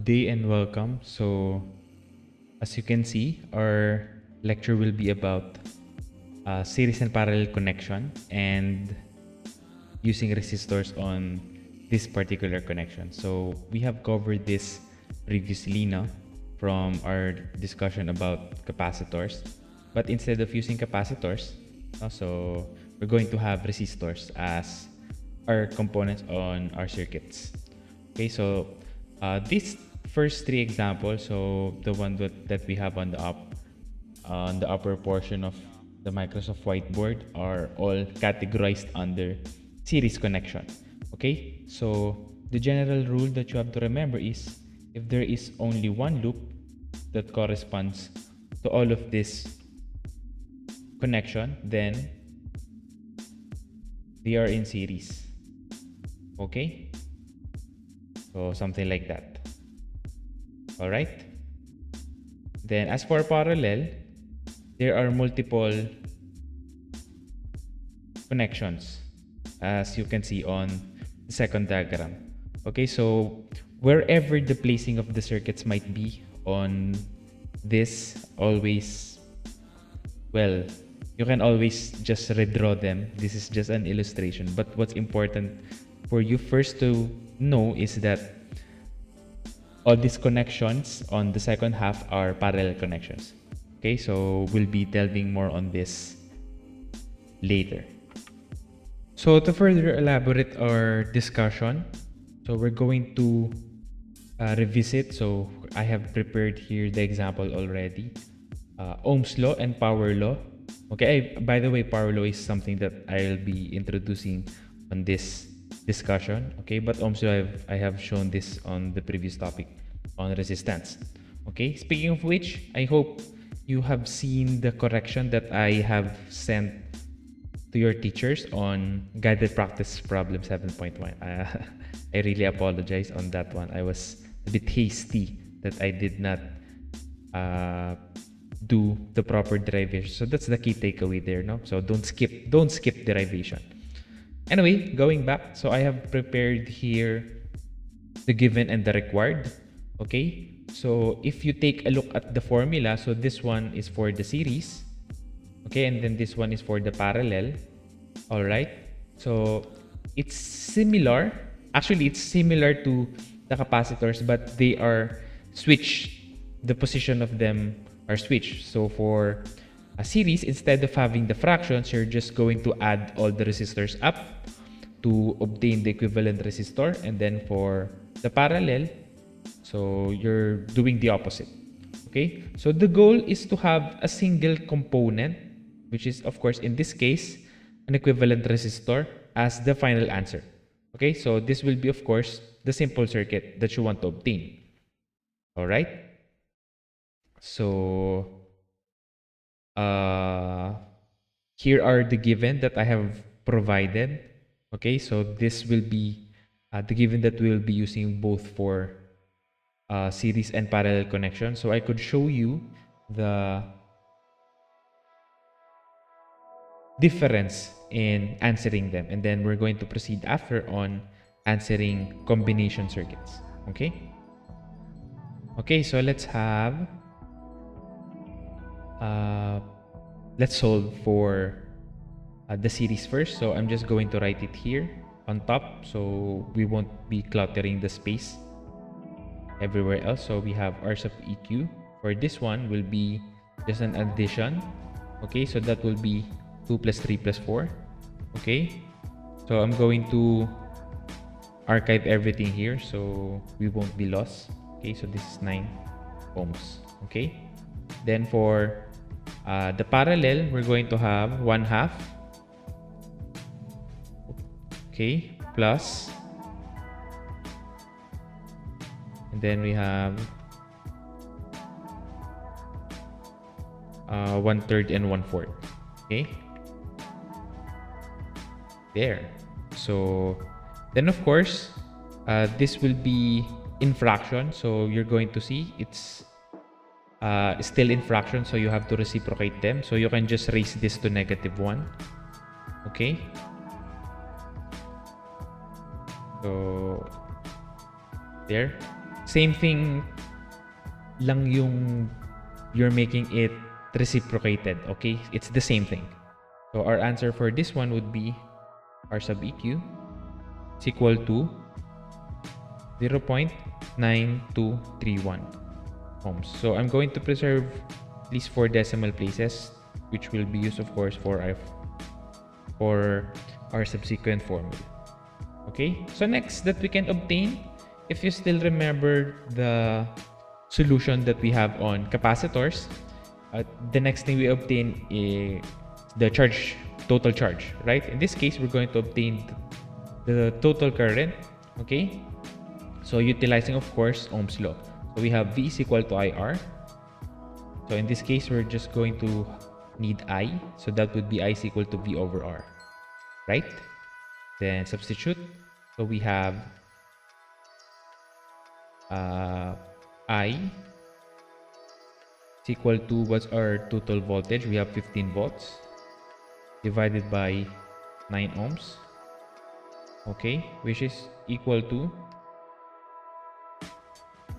day and welcome. So, as you can see, our lecture will be about series and parallel connection and using resistors on this particular connection. So, we have covered this previously now from our discussion about capacitors. But instead of using capacitors, so we're going to have resistors as our components on our circuits. Okay, so these first three examples, so the one that we have on the upper portion of the Microsoft whiteboard, are all categorized under series connection. Okay, so the general rule that you have to remember is if there is only one loop that corresponds to all of this connection, then they are in series. Okay, so something like that. All right, then as for parallel, there are multiple connections, as you can see on the second diagram. Okay, so wherever the placing of the circuits might be on this, always, well, you can always just redraw them. This is just an illustration, but what's important for you first to know is that all these connections on the second half are parallel connections. Okay, so we'll be delving more on this later. So to further elaborate our discussion, so we're going to revisit. So I have prepared here the example already. Ohm's law and power law. Okay, by the way, power law is something that I'll be introducing on this discussion. Okay, but Ohm's law, I have shown this on the previous topic on resistance. Okay, speaking of which, I hope you have seen the correction that I have sent to your teachers on guided practice problem 7.1. I really apologize on that one. I was a bit hasty that I did not do the proper derivation. So that's the key takeaway there, no? So don't skip derivation. Anyway, going back, so I have prepared here the given and the required. Okay, so if you take a look at the formula, so this one is for the series, okay, and then this one is for the parallel. All right, so it's similar. Actually, it's similar to the capacitors, but they are switched. The position of them are switched. So for a series, instead of having the fractions, you're just going to add all the resistors up to obtain the equivalent resistor. And then for the parallel, so you're doing the opposite. Okay, so the goal is to have a single component, which is of course in this case an equivalent resistor, as the final answer. Okay, so this will be of course the simple circuit that you want to obtain. All right, so here are the given that I have provided. Okay, so this will be the given that we'll be using both for series and parallel connection. So I could show you the difference in answering them, and then we're going to proceed after on answering combination circuits. Okay, so let's solve for the series first. So I'm just going to write it here on top so we won't be cluttering the space everywhere else. So we have R sub EQ. For this one will be just an addition. Okay, so that will be 2 plus 3 plus 4. Okay, so I'm going to archive everything here so we won't be lost. Okay, so this is 9 ohms. Okay, then for the parallel, we're going to have 1/2. Okay, plus, and then we have 1/3 and 1/4. Okay, there. So then of course this will be in fraction, so you're going to see it's still in fraction, so you have to reciprocate them. So you can just raise this to -1. Okay, so there. same thing lang yung you're making it reciprocated, okay? It's the same thing. So our answer for this one would be R sub EQ is equal to 0.9231 ohms. So I'm going to preserve at least 4 decimal places, which will be used, of course, for our subsequent formula. Okay, so next that we can obtain, if you still remember the solution that we have on capacitors, the next thing we obtain is the total charge, right? In this case, we're going to obtain the total current, okay? So utilizing, of course, Ohm's law. So we have V is equal to IR. So in this case, we're just going to need I. So that would be I is equal to V over R, right? Then substitute. So we have I is equal to, what's our total voltage? We have 15 volts divided by 9 ohms. Okay, which is equal to,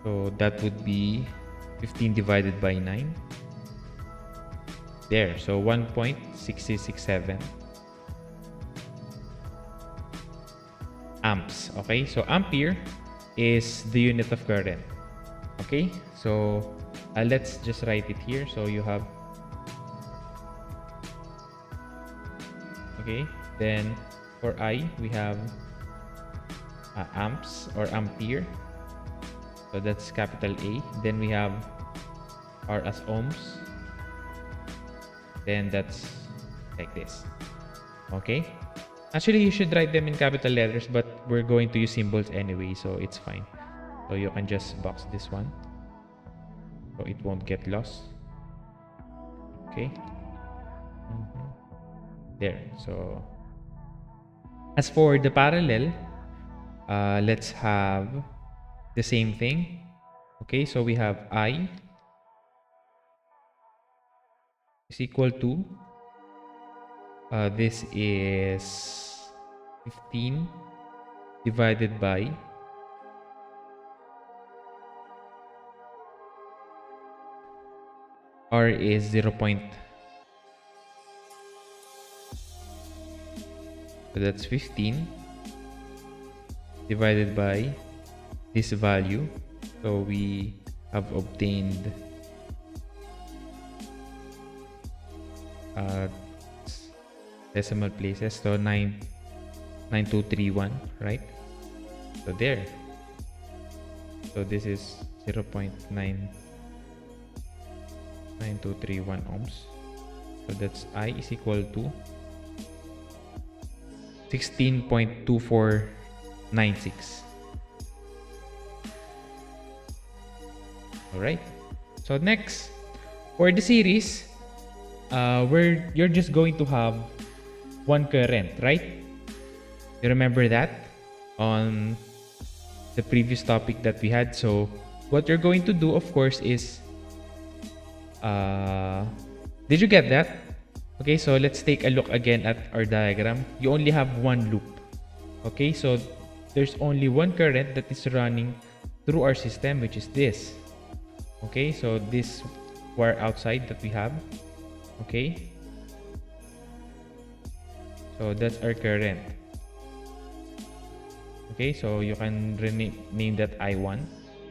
so that would be 15 divided by 9. There, so 1.6667 amps. Okay, so ampere is the unit of current. Okay, so let's just write it here. So you have, okay, then for I we have amps or ampere, so that's capital A. Then we have R as ohms, then that's like this. Okay, actually you should write them in capital letters, but we're going to use symbols anyway, so it's fine. So you can just box this one so it won't get lost. Okay, there. So as for the parallel, let's have the same thing. Okay, so we have I is equal to, this is 15 divided by R is 0. So that's 15 divided by this value. So we have obtained decimal places, so 9231, right? So there, so this is 0.99231 ohms. So that's I is equal to 16.2496. all right, so next for the series, where you're just going to have one current, right? You remember that on the previous topic that we had. So what you're going to do, of course, is did you get that? Okay, so let's take a look again at our diagram. You only have one loop. Okay, so there's only one current that is running through our system, which is this. Okay, so this wire outside that we have. Okay, so that's our current. Okay, so you can name that I1,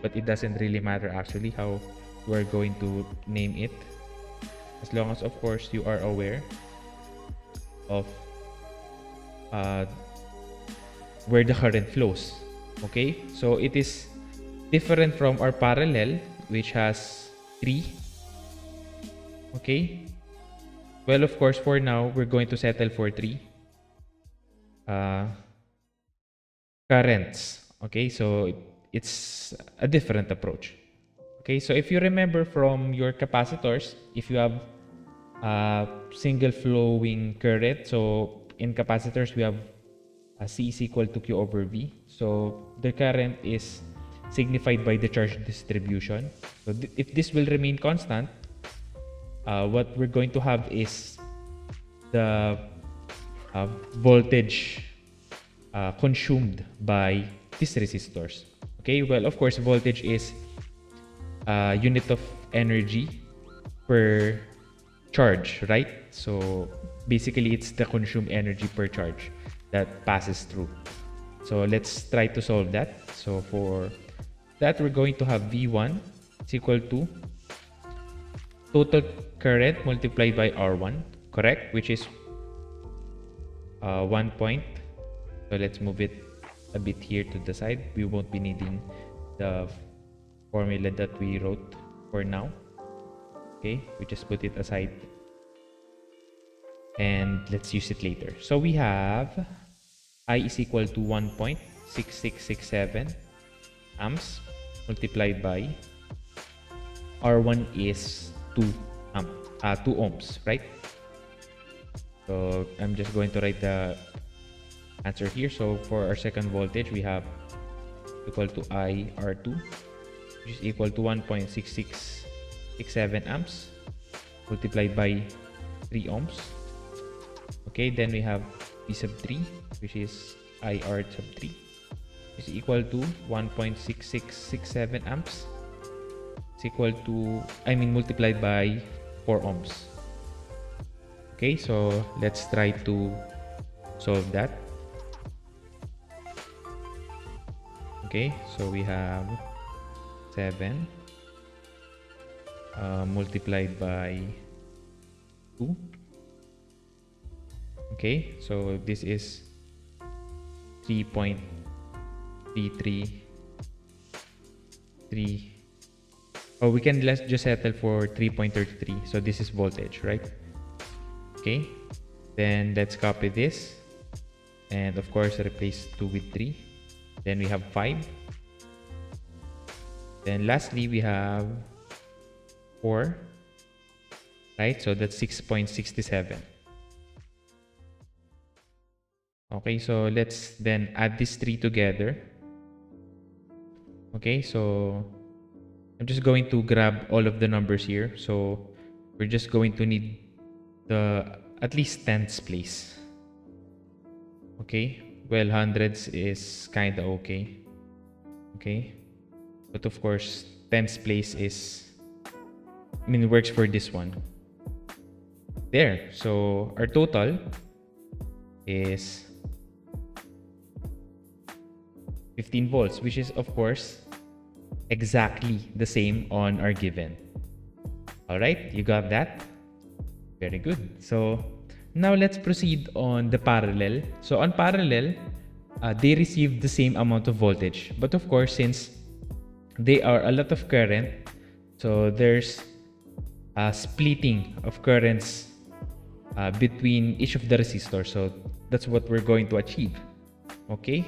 but it doesn't really matter actually how we're going to name it, as long as, of course, you are aware of where the current flows. Okay, so it is different from our parallel, which has 3. Okay, well, of course, for now we're going to settle for 3 currents. Okay, so it's a different approach. Okay, so if you remember from your capacitors, if you have single flowing current, so in capacitors we have C is equal to Q over V. So the current is signified by the charge distribution. So if this will remain constant, what we're going to have is the voltage consumed by these resistors. Okay, well, of course, voltage is unit of energy per charge, right? So basically, it's the consumed energy per charge that passes through. So let's try to solve that. So for that, we're going to have V1 is equal to total current multiplied by R1, correct? Which is 1 point. So let's move it a bit here to the side. We won't be needing the formula that we wrote for now. Okay, we just put it aside and let's use it later. So we have I is equal to 1.6667 amps multiplied by R1 is 2 ohms, right? So I'm just going to write the answer here. So for our second voltage, we have equal to I R2, which is equal to 1.6667 amps multiplied by 3 ohms. Okay, then we have P sub 3, which is IR sub 3, is equal to 1.6667 amps. It's equal to, multiplied by 4 ohms. Okay, so let's try to solve that. Okay, so we have 7 multiplied by 2. Okay, so this is 3.333. Oh, we can let's just settle for 3.33. So this is voltage, right? Okay, then let's copy this, and of course replace 2 with 3. Then we have 5. Then lastly we have 4, right? So that's 6.67. Okay, so let's then add these 3 together. Okay, so I'm just going to grab all of the numbers here. So we're just going to need the at least tens place. Okay, well, hundreds is kind of okay. Okay, but of course tens place is, works for this one. There, so our total is 15 volts, which is of course exactly the same on our given. All right, you got that? Very good. So now let's proceed on the parallel. So on parallel, they receive the same amount of voltage, but of course, since they are a lot of current, so there's a splitting of currents between each of the resistors. So that's what we're going to achieve. Okay,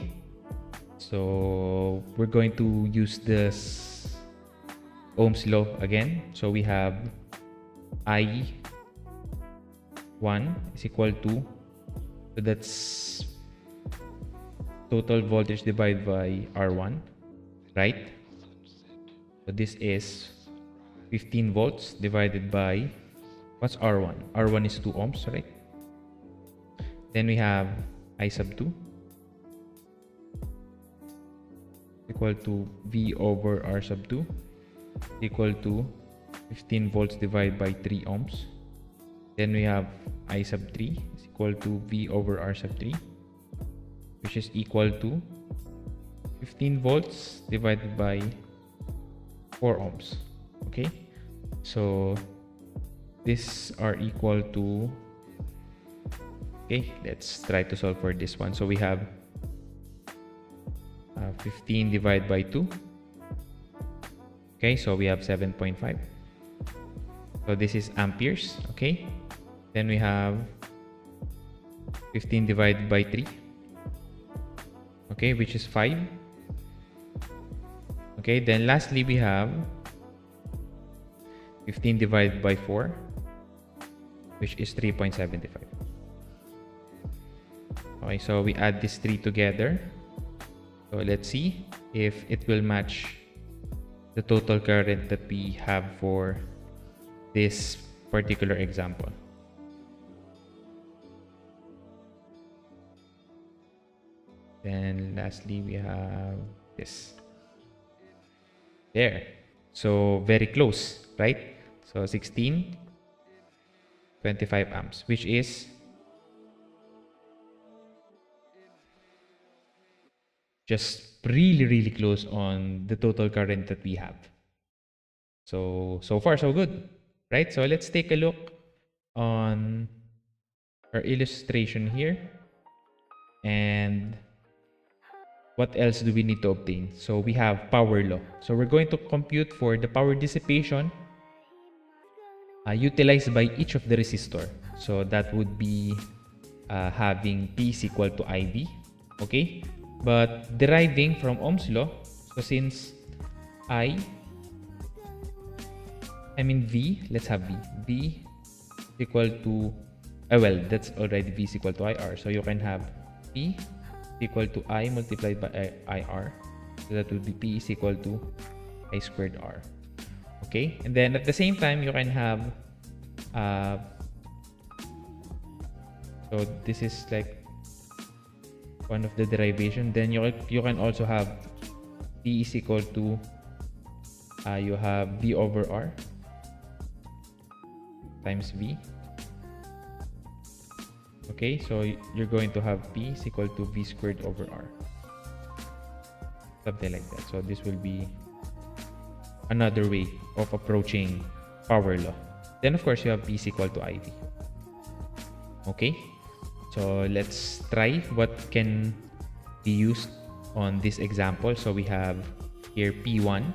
so we're going to use this Ohm's law again. So we have I1 is equal to, so that's total voltage divided by R1, right? So this is 15 volts divided by, what's R1? R1 is 2 ohms, right? Then we have I sub 2 equal to V over R sub 2 equal to 15 volts divided by 3 ohms. Then we have I sub 3 is equal to V over R sub 3, which is equal to 15 volts divided by 4 ohms. Okay, so these are equal to, okay, let's try to solve for this one. So we have 15 divided by 2. Okay, so we have 7.5. So this is amperes. Okay, then we have 15 divided by 3. Okay, which is 5. Okay, then lastly we have 15 divided by 4, which is 3.75. Okay, so we add these 3 together. So let's see if it will match the total current that we have for this particular example. Then lastly we have this. There. So very close, right? So 16, 25 amps, which is just really, really close on the total current that we have. So far, so good, right? So let's take a look on our illustration here. And what else do we need to obtain? So we have power law. So we're going to compute for the power dissipation utilized by each of the resistor. So that would be having P is equal to IV. Okay? But deriving from Ohm's law, so since V, let's have V. V is equal to, well, that's already V is equal to IR. So you can have P equal to I multiplied by IR. So that would be P is equal to I squared R. Okay? And then at the same time, you can have, so this is like one of the derivation. Then you can also have P is equal to, you have V over R times V. Okay, so you're going to have P is equal to V squared over R. Something like that. So this will be another way of approaching power law. Then of course you have P is equal to IV. Okay, so let's try what can be used on this example. So we have here P1.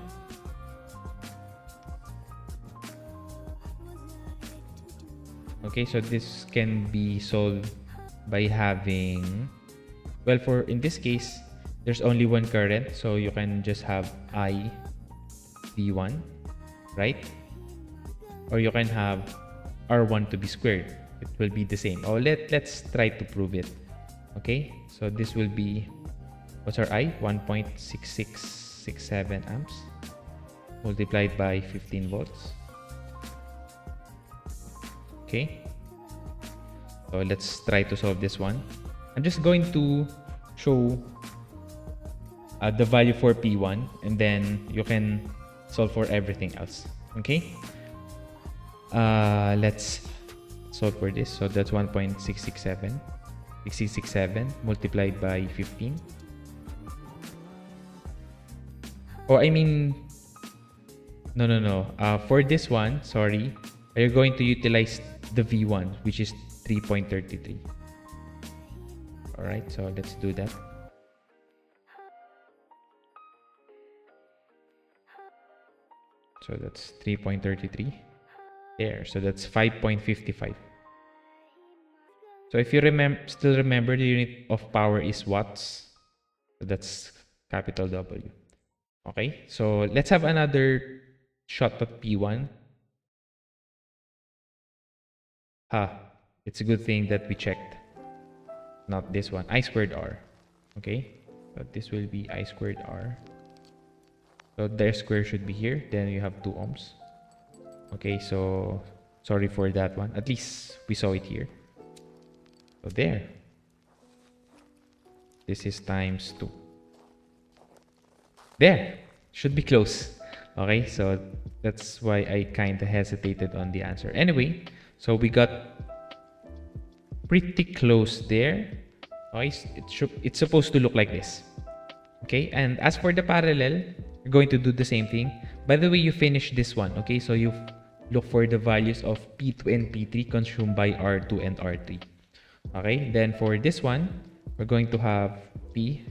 Okay, so this can be solved by having, well, for in this case, there's only one current, so you can just have I V1, right? Or you can have R1 to be squared. It will be the same. Oh, let's try to prove it. Okay, so this will be, what's our I? 1.6667 amps multiplied by 15 volts. Okay, so let's try to solve this one. I'm just going to show the value for P1, and then you can solve for everything else. Okay, let's solve for this. So that's 1.667 multiplied by 15. Oh, I mean, no. For this one, sorry, you're going to utilize the V1, which is 3.33. All right, so let's do that. So that's 3.33 there. So that's 5.55. So if you still remember, the unit of power is watts. So that's capital W. Okay, so let's have another shot at P1. It's a good thing that we checked. Not this one. I squared R. Okay, so this will be I squared R. So their square should be here. Then you have 2 ohms. Okay, so sorry for that one. At least we saw it here. So there. This is times 2. There. Should be close. Okay, so that's why I kind of hesitated on the answer. Anyway, so we got pretty close there. Okay, it's supposed to look like this. Okay, and as for the parallel, you're going to do the same thing. By the way, you finish this one. Okay, so you look for the values of P2 and P3 consumed by R2 and R3. Okay, then for this one, we're going to have P.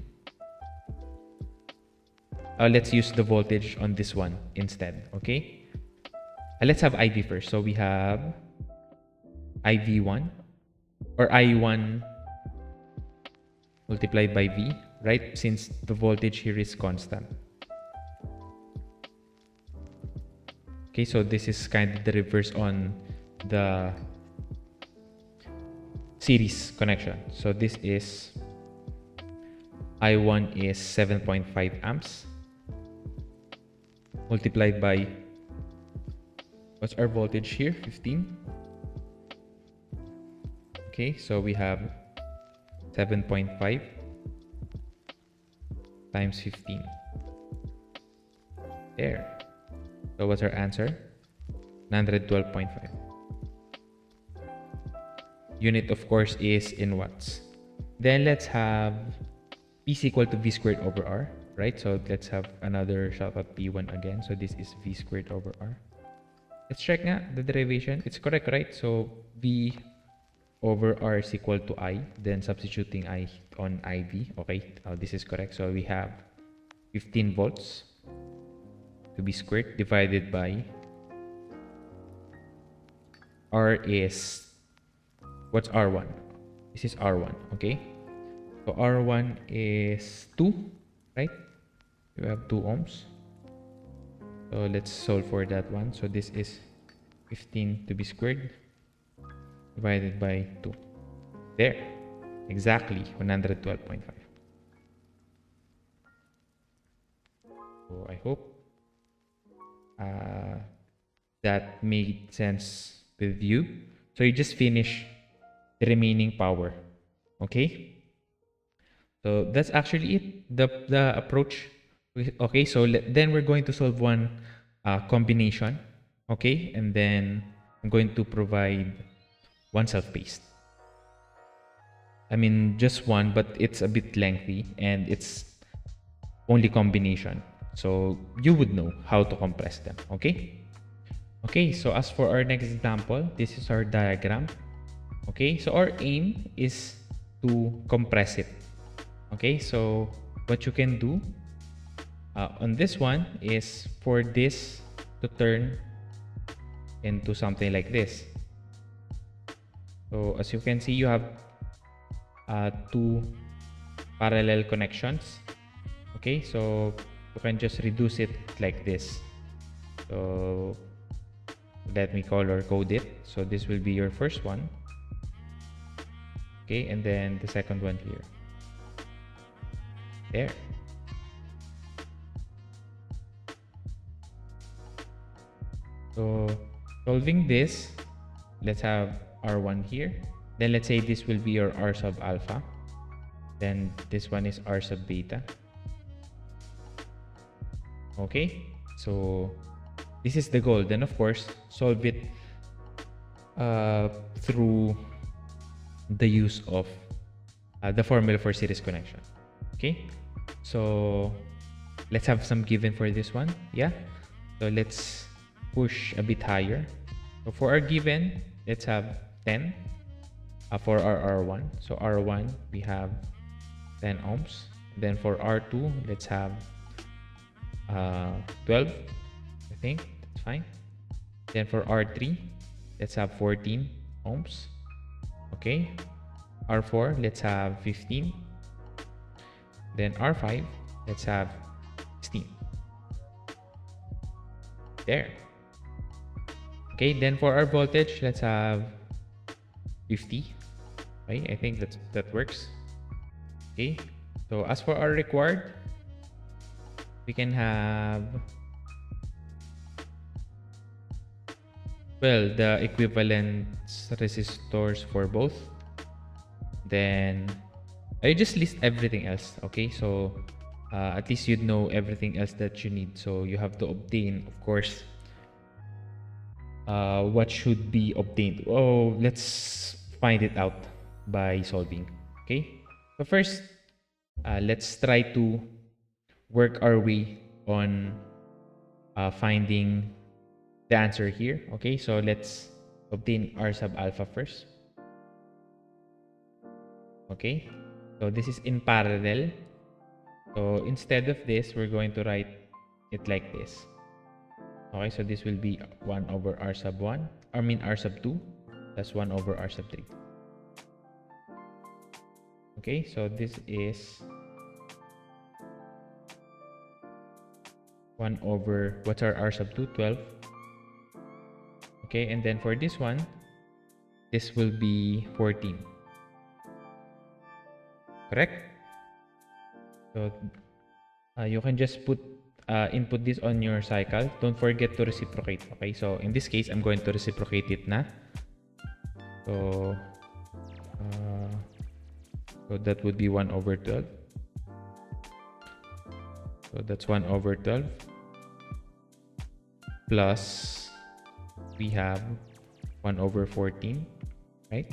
Let's use the voltage on this one instead. Okay, let's have IV first. So we have IV1 or I1 multiplied by V, right? Since the voltage here is constant. Okay, so this is kind of the reverse on the series connection. So this is I1 is 7.5 amps multiplied by, what's our voltage here? 15. Okay, so we have 7.5 times 15. There. So what's our answer? 912.5. Unit, of course, is in watts. Then let's have P is equal to V squared over R, right? So let's have another shot at P1 again. So this is V squared over R. Let's check nga the derivation. It's correct, right? So V over R is equal to I. Then substituting I on IV. Okay, this is correct. So we have 15 volts to be squared divided by R is, what's R1? This is R1, okay? So R1 is 2, right? You have 2 ohms. So let's solve for that one. So this is 15 to be squared divided by 2. There. Exactly 112.5. So I hope that made sense with you. So you just finish the remaining power. Okay? So that's actually it, the approach. Okay, so then we're going to solve one combination. Okay, and then I'm going to provide one self-paced. I mean, just one, but it's a bit lengthy and it's only combination. So you would know how to compress them. Okay? Okay, so as for our next example, this is our diagram. Okay, so our aim is to compress it. Okay, so what you can do on this one is for this to turn into something like this. So as you can see, you have two parallel connections. Okay, so you can just reduce it like this. So let me color code it. So this will be your first one. Okay, and then the second one here. There. So solving this, let's have R1 here. Then let's say this will be your R sub alpha. Then this one is R sub beta. Okay, so this is the goal. Then of course, solve it through the use of the formula for series connection. Okay, so let's have some given for this one. Yeah, so let's push a bit higher. So for our given, let's have 10 for our R1. So R1, we have 10 ohms. Then for R2, let's have 12. I think that's fine. Then for R3, let's have 14 ohms. Okay. R4, let's have 15. Then R5, let's have 16. There. Okay, then for our voltage, let's have 50. Okay, I think that works. Okay, so as for our required, we can have, well, the equivalent resistors for both. Then I just list everything else. Okay, so at least you'd know everything else that you need. So you have to obtain, of course, what should be obtained. Oh, let's find it out by solving. Okay, so first let's try to work our way on finding the answer here. Okay, so let's obtain R sub alpha first. Okay, so this is in parallel. So instead of this, we're going to write it like this. Okay, so this will be 1 over R sub 1, R sub 2, plus 1 over R sub 3. Okay, so this is 1 over, what's our R sub 2? 12. Okay, and then for this one, this will be 14. Correct? So you can just put input this on your cycle. Don't forget to reciprocate. Okay, so in this case, I'm going to reciprocate it na. So that would be 1 over 12. So that's 1 over 12. plus we have 1 over 14, right?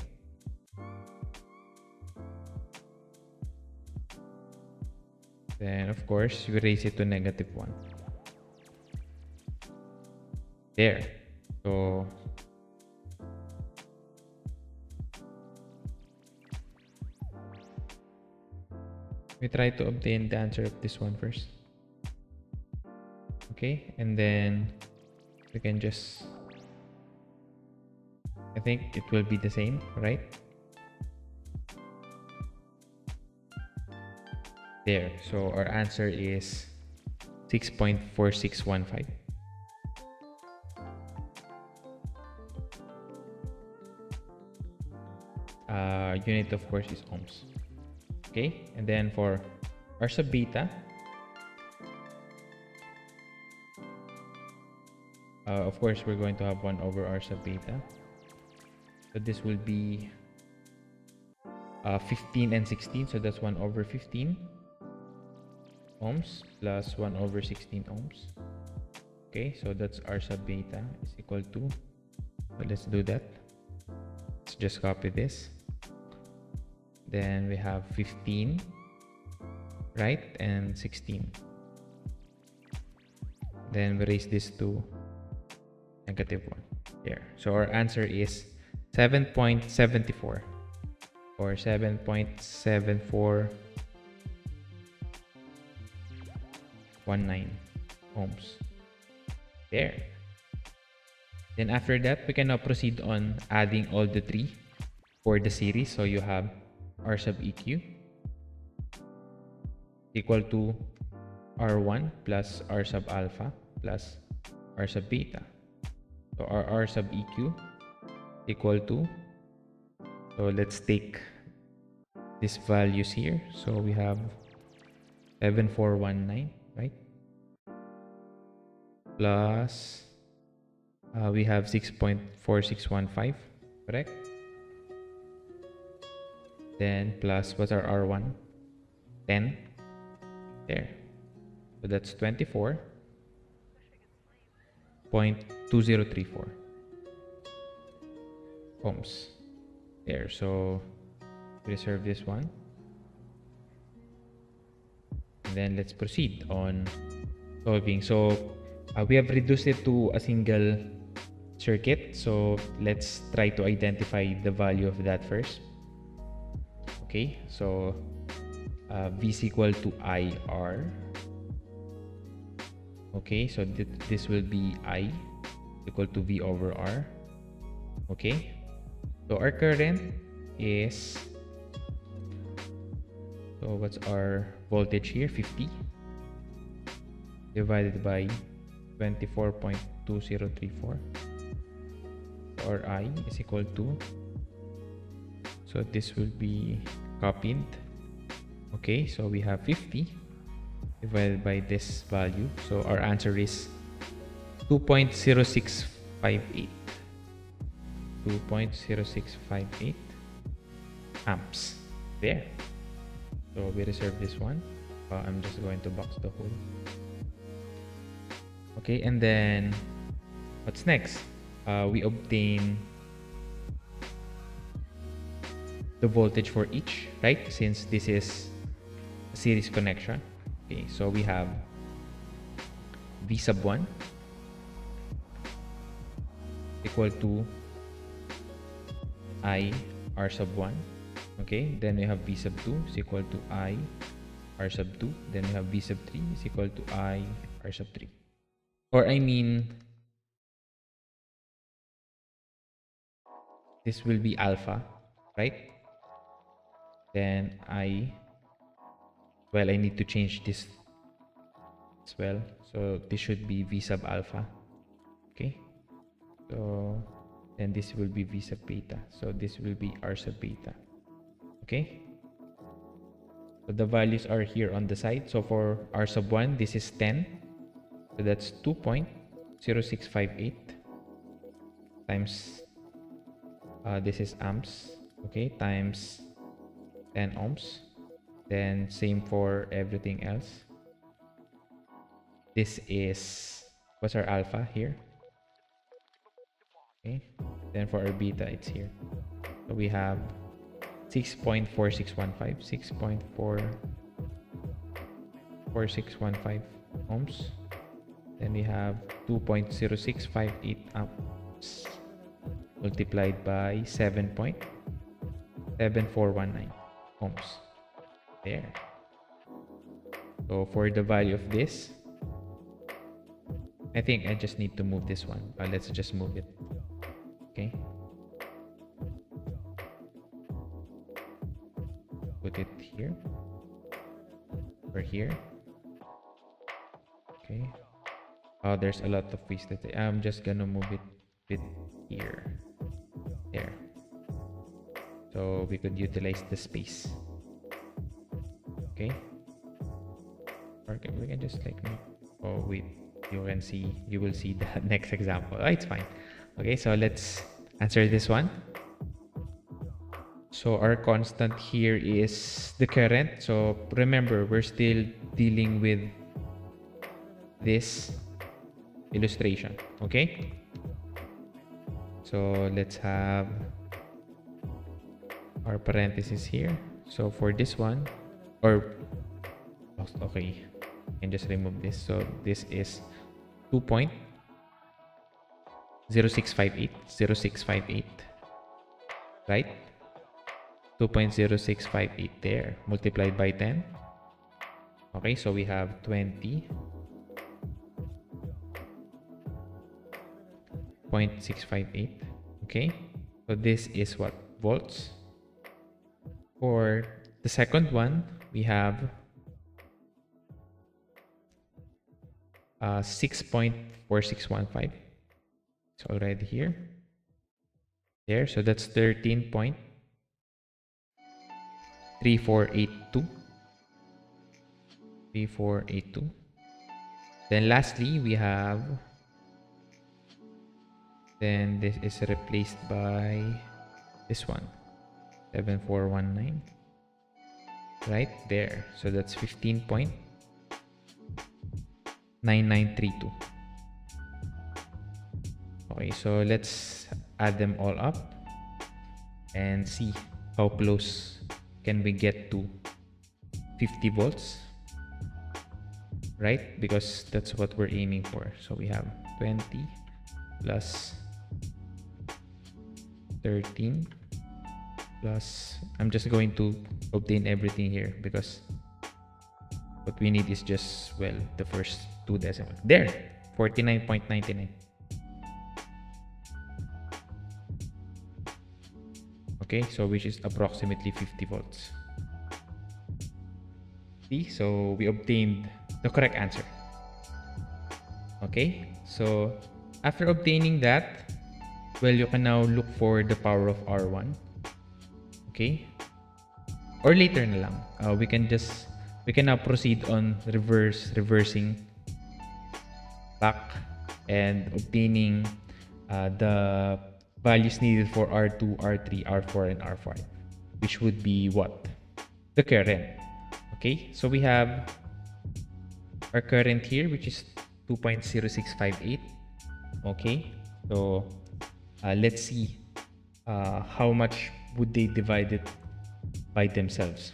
Then of course you raise it to -1. There. So we try to obtain the answer of this one first. Okay, and then we can just, I think it will be the same, right? There. So our answer is 6.4615. Unit of course is ohms. Okay, and then for r sub beta, of course we're going to have 1 over r sub beta. So this will be 15 and 16, so that's 1 over 15 ohms plus 1 over 16 ohms. Okay, so that's r sub beta is equal to, so let's do that. Let's just copy this. Then we have 15, right, and 16. Then we raise this to -1 there. So our answer is 7.74 or 7.7419 ohms there. Then after that, we can now proceed on adding all the three for the series. So you have r sub eq equal to r1 plus r sub alpha plus r sub beta. So our r sub eq equal to, so let's take these values here. So we have 7419, right? Plus we have 6.4615, correct? Then plus, what's our R1? 10. There. So that's 24.2034 ohms. There. So reserve this one. And then let's proceed on solving. So we have reduced it to a single circuit. So let's try to identify the value of that first. Okay, so V is equal to IR. Okay, so this will be I equal to V over R. Okay, so our current is, so what's our voltage here? 50 divided by 24.2034. Or I is equal to, so this will be copied. Okay, so we have 50 divided by this value. So our answer is 2.0658. 2.0658 amps. There. So we reserve this one. I'm just going to box the whole. Okay, and then what's next? We obtain the voltage for each, right? Since this is a series connection. Okay, so we have V sub 1 equal to I R sub 1. Okay, then we have V sub 2 is equal to I R sub 2. Then we have V sub 3 is equal to I R sub 3. Or I mean, this will be alpha, right? Then I need to change this as well. So this should be V sub alpha. Okay. So then this will be V sub beta. So this will be R sub beta. Okay. So the values are here on the side. So for R sub 1, this is 10. So that's 2.0658 times, this is amps. Okay. Times 10 ohms. Then same for everything else. This is, what's our alpha here? Okay, then for our beta, it's here. So we have 6.4615, 6.4615 ohms. Then we have 2.0658 amps multiplied by 7.7419 ohms. There. So for the value of this, I think I just need to move this one. Let's just move it. Okay. Put it here. Or here. Okay. Oh, there's a lot of ways that I'm just gonna move it bit here. There. So we could utilize the space. Okay. Or we can just like make, oh wait, you will see the next example. Oh, it's fine. Okay, so let's answer this one. So our constant here is the current. So remember, we're still dealing with this illustration. Okay, so let's have our parentheses here. So for this one, or okay, I can just remove this. So this is 2.0658 right? 2.0658 there multiplied by 10. Okay, so we have 20.658. Okay, so this is what? Volts. For the second one, we have 6.4615. It's already here. There, so that's 13.3482. 3482. Then lastly, we have, then this is replaced by this one, 7419. Right there. So that's 15.9932. Okay, so let's add them all up and see how close can we get to 50 volts, right? Because that's what we're aiming for. So we have 20 plus 13 plus, I'm just going to obtain everything here because what we need is just, well, the first two decimals. There, 49.99. Okay, so which is approximately 50 volts. See, so we obtained the correct answer. Okay, so after obtaining that, well, you can now look for the power of R1. Okay, or later na lang. We can now proceed on reversing back and obtaining the values needed for R2, R3, R4, and R5, which would be what? The current. Okay, so we have our current here, which is 2.0658. Okay, so let's see how much would they divide it by themselves.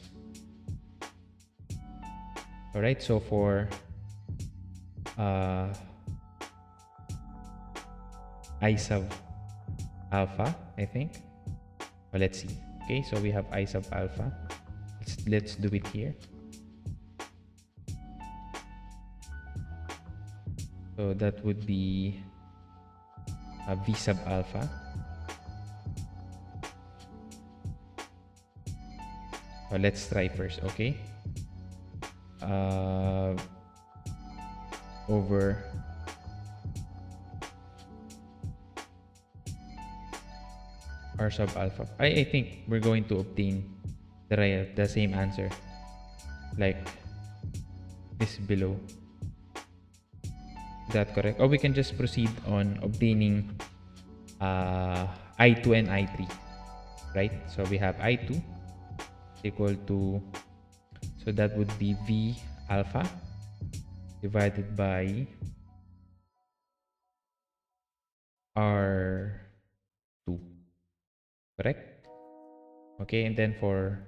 All right, so for I sub alpha, I think. Well, let's see. Okay, so we have I sub alpha. Let's do it here. So that would be V sub alpha. Well, let's try first, okay? Over R sub alpha. I think we're going to obtain the same answer like this below. Is that correct? Or we can just proceed on obtaining I2 and I3, right? So we have I2 equal to, so that would be V alpha divided by R correct? Okay, and then for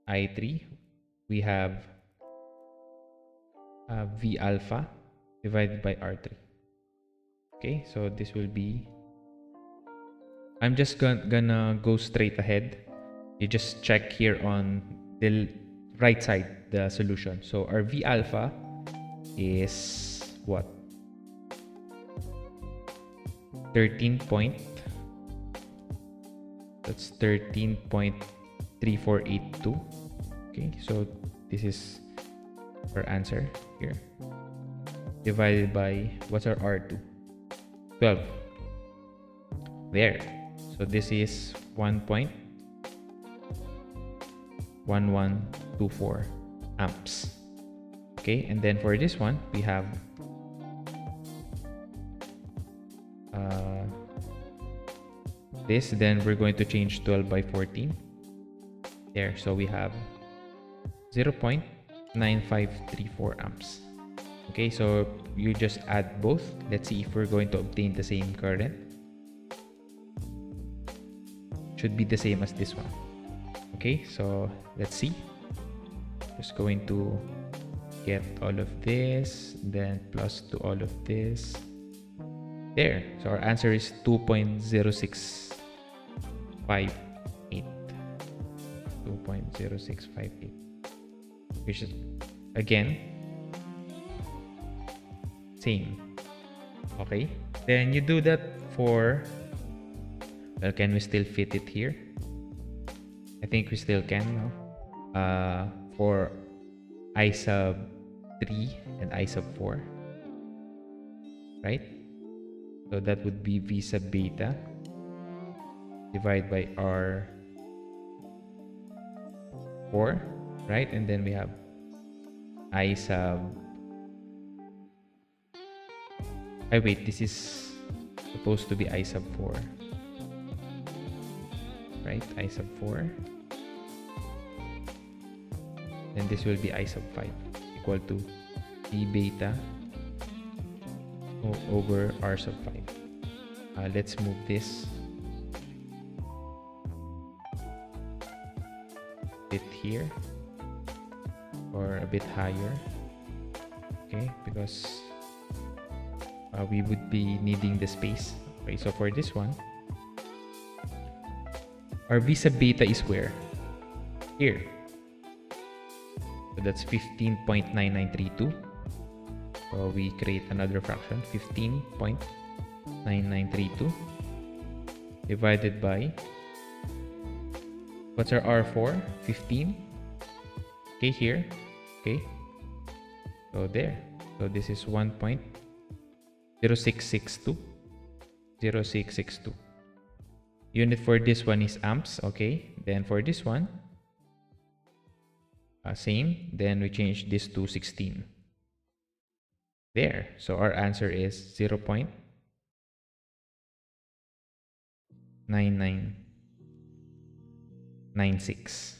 I3, we have V alpha divided by R3. Okay, so this will be, I'm just gonna go straight ahead. You just check here on the right side the solution. So our V alpha is what? 13 point. That's 13.3482. Okay, so this is our answer here. Divided by, what's our R2? 12. There. So this is 1.1124 amps. Okay, and then for this one, we have this. Then we're going to change 12 by 14. There. So we have 0.9534 amps. Okay, so you just add both. Let's see if we're going to obtain the same current. Should be the same as this one. Okay, so let's see. Just going to get all of this, then plus to all of this. There. So our answer is 2.0658. 2.0658. Which is, again, same. Okay, then you do that for, well, can we still fit it here? I think we still can, no? For I sub 3 and I sub 4, right? So that would be V sub beta divided by R 4, right? And then we have I sub, wait, this is supposed to be I sub 4, right? I sub 4, and this will be I sub 5 equal to V beta over R sub 5. Let's move this bit here or a bit higher, okay, because we would be needing the space. Okay, so for this one, our V sub beta is where? Here. So that's 15.9932. So we create another fraction, 15.9932 divided by, what's our R4? 15. Okay, here. Okay. So there. So this is 1.0662. 0662. Unit for this one is amps. Okay. Then for this one, same. Then we change this to 16. There. So our answer is 0.9996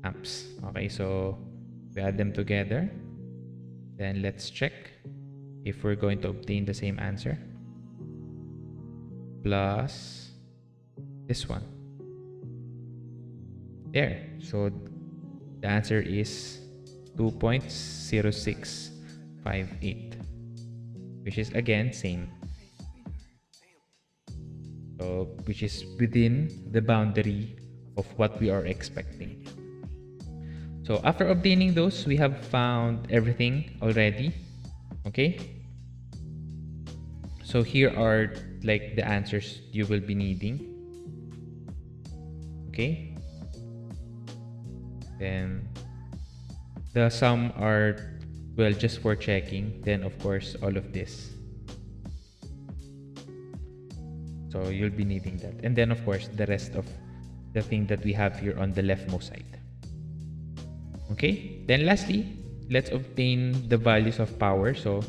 amps. Okay, so we add them together. Then let's check if we're going to obtain the same answer. Plus this one. There. So the answer is 2.0658, which is again same. So which is within the boundary of what we are expecting. So after obtaining those, we have found everything already. Okay. So here are like the answers you will be needing. Okay. Then the sum are, well, just for checking. Then of course all of this. So you'll be needing that. And then of course the rest of the thing that we have here on the leftmost side. Okay. Then lastly, let's obtain the values of power. So